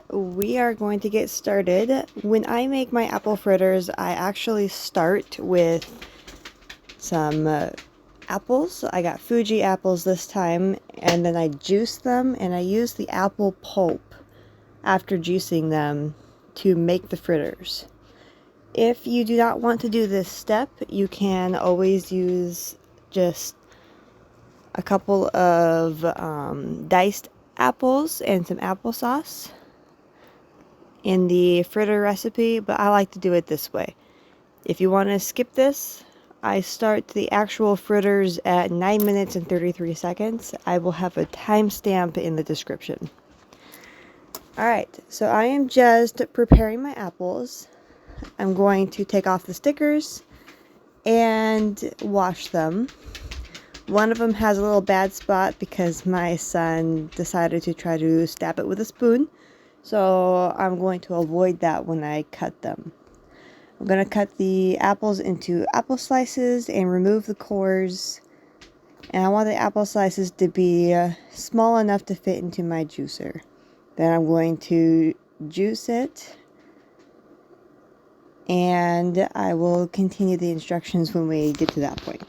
we are going to get started. When I make my apple fritters, I actually start with some apples. I got Fuji apples this time, and then I juice them, and I use the apple pulp after juicing them to make the fritters. If you do not want to do this step, you can always use just a couple of diced apples and some applesauce in the fritter recipe, but I like to do it this way. If you want to skip this, I start the actual fritters at 9 minutes and 33 seconds. I will have a timestamp in the description. Alright, so I am just preparing my apples. I'm going to take off the stickers and wash them. One of them has a little bad spot because my son decided to try to stab it with a spoon. So I'm going to avoid that when I cut them. I'm going to cut the apples into apple slices and remove the cores. And I want the apple slices to be small enough to fit into my juicer. Then I'm going to juice it. And I will continue the instructions when we get to that point.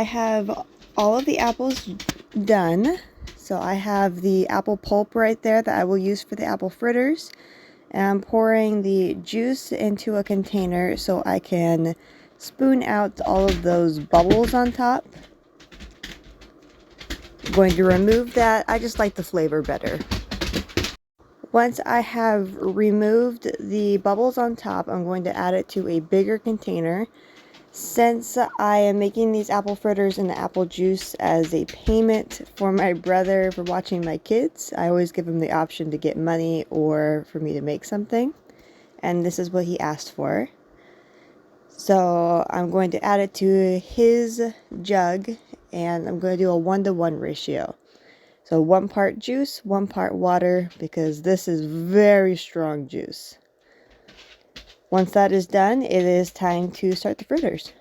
I have all of the apples done. So I have the apple pulp right there that I will use for the apple fritters. And I'm pouring the juice into a container so I can spoon out all of those bubbles on top. I'm going to remove that. I just like the flavor better. Once I have removed the bubbles on top, I'm going to add it to a bigger container. Since I am making these apple fritters in the apple juice as a payment for my brother for watching my kids, I always give him the option to get money or for me to make something. And this is what he asked for. So I'm going to add it to his jug, and I'm going to do a 1-to-1 ratio. So 1 part juice, 1 part water, because this is very strong juice. Once that is done, it is time to start the fritters.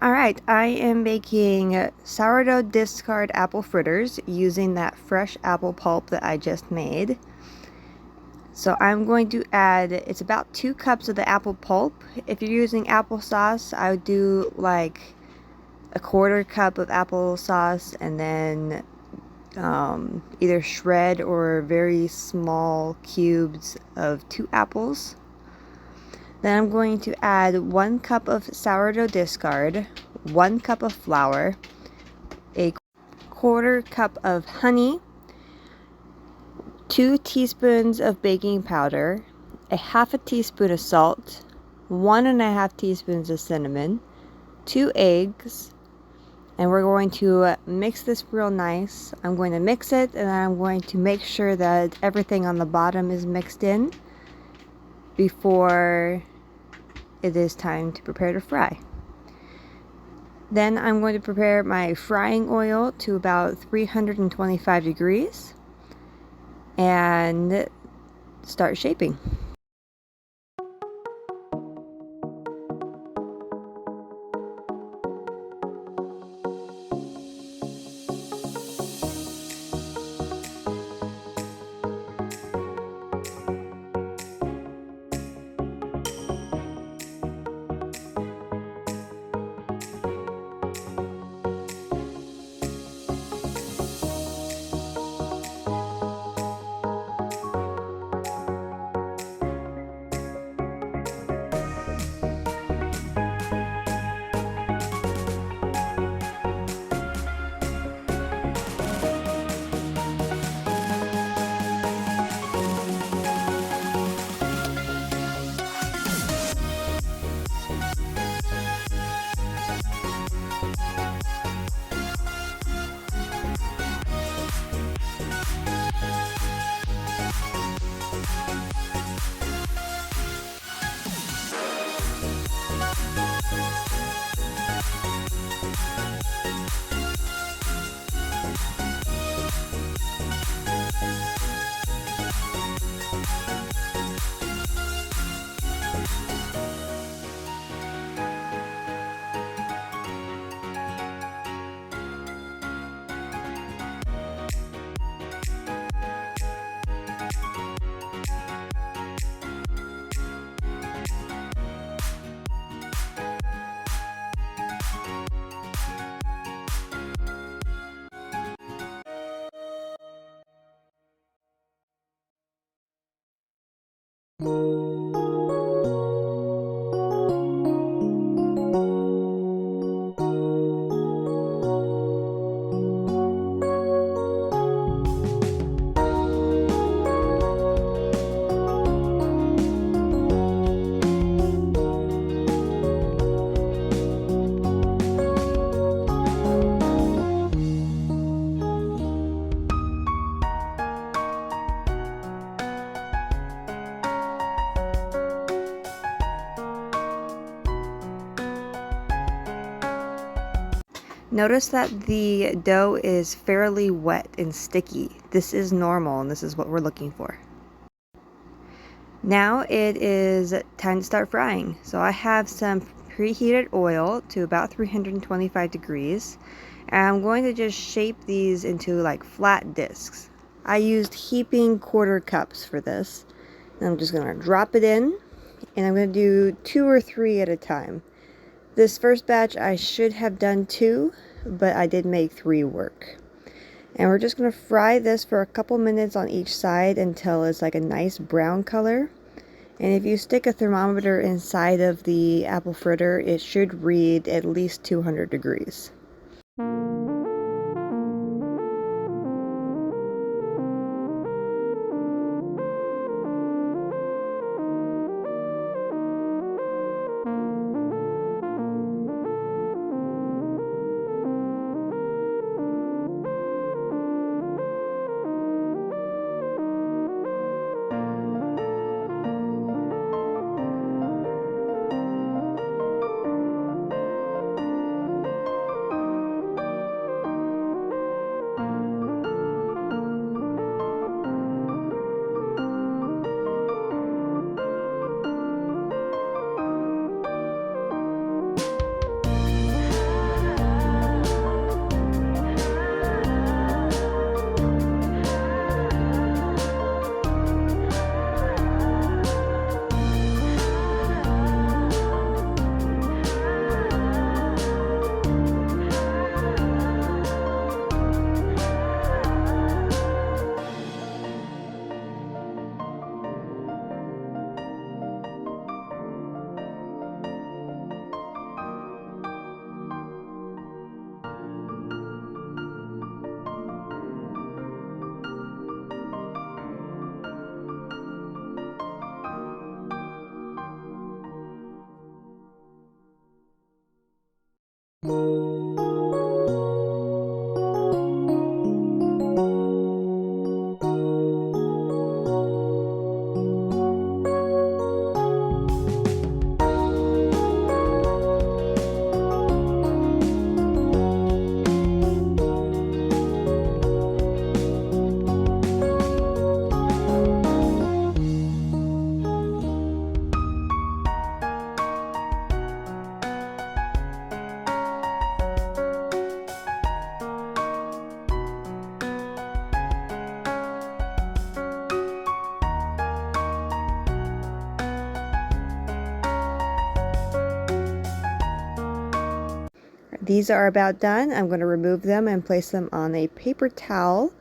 Alright, I am making sourdough discard apple fritters using that fresh apple pulp that I just made. So I'm going to add, it's about 2 cups of the apple pulp. If you're using applesauce, I would do like a 1/4 cup of applesauce and then either shred or very small cubes of 2 apples. Then I'm going to add 1 cup of sourdough discard, 1 cup of flour, a 1/4 cup of honey, 2 teaspoons of baking powder, a 1/2 teaspoon of salt, 1 1/2 teaspoons of cinnamon, 2 eggs, and we're going to mix this real nice. I'm going to mix it, and I'm going to make sure that everything on the bottom is mixed in before it is time to prepare to fry. Then I'm going to prepare my frying oil to about 325 degrees and start shaping. Notice that the dough is fairly wet and sticky. This is normal and this is what we're looking for. Now it is time to start frying. So I have some preheated oil to about 325 degrees. And I'm going to just shape these into like flat discs. I used heaping quarter cups for this. And I'm just going to drop it in. And I'm going to do 2 or 3 at a time. This first batch I should have done 2, but I did make 3 work. And we're just going to fry this for a couple minutes on each side until it's like a nice brown color. And if you stick a thermometer inside of the apple fritter, it should read at least 200 degrees. These are about done. I'm going to remove them and place them on a paper towel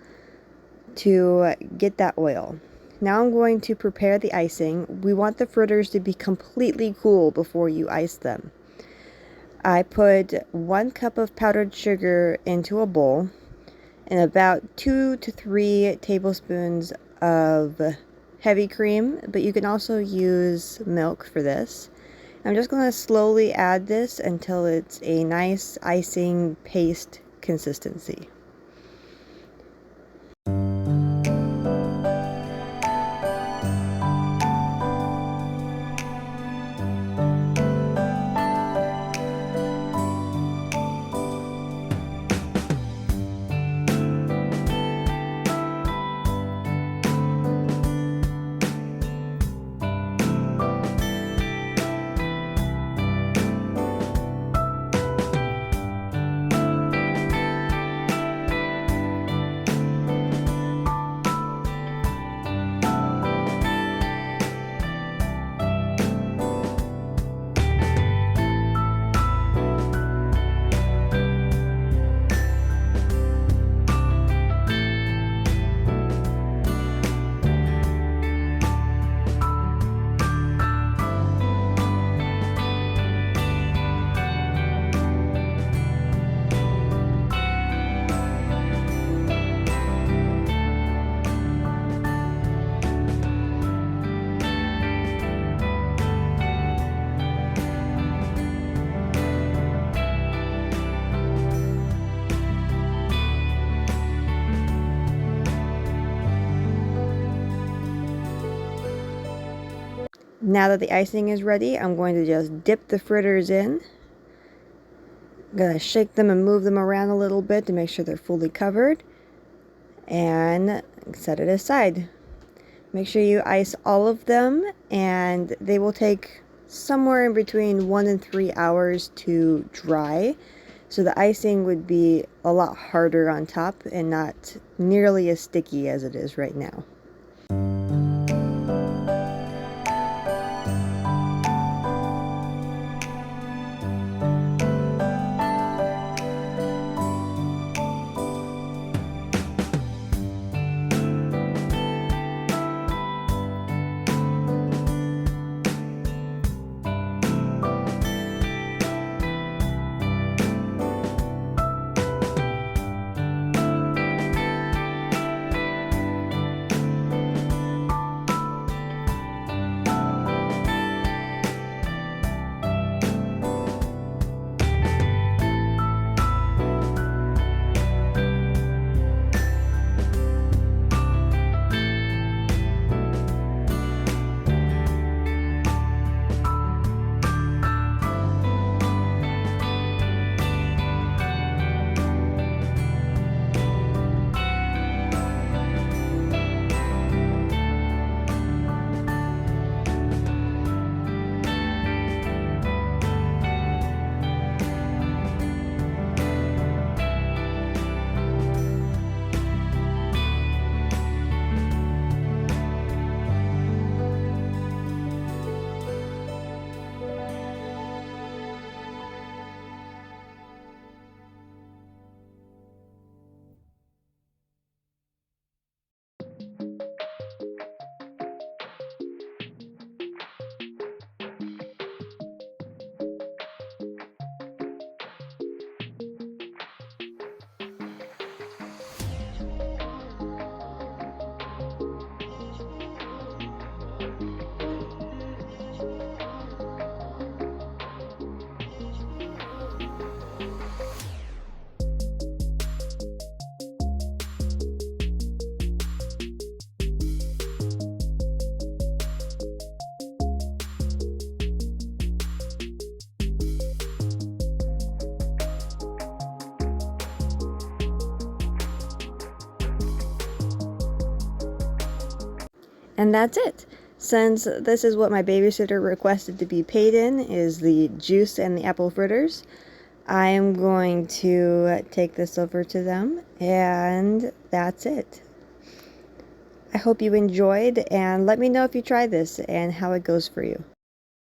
to get that oil. Now I'm going to prepare the icing. We want the fritters to be completely cool before you ice them. I put 1 cup of powdered sugar into a bowl and about 2 to 3 tablespoons of heavy cream, but you can also use milk for this. I'm just going to slowly add this until it's a nice icing paste consistency. Now that the icing is ready, I'm going to just dip the fritters in I'm going to shake them and move them around a little bit to make sure they're fully covered and set it aside. Make sure you ice all of them, and they will take somewhere in between 1 and 3 hours to dry. So the icing would be a lot harder on top and not nearly as sticky as it is right now. And that's it. Since this is what my babysitter requested to be paid in, is the juice and the apple fritters, I am going to take this over to them, and that's it. I hope you enjoyed, and let me know if you try this and how it goes for you.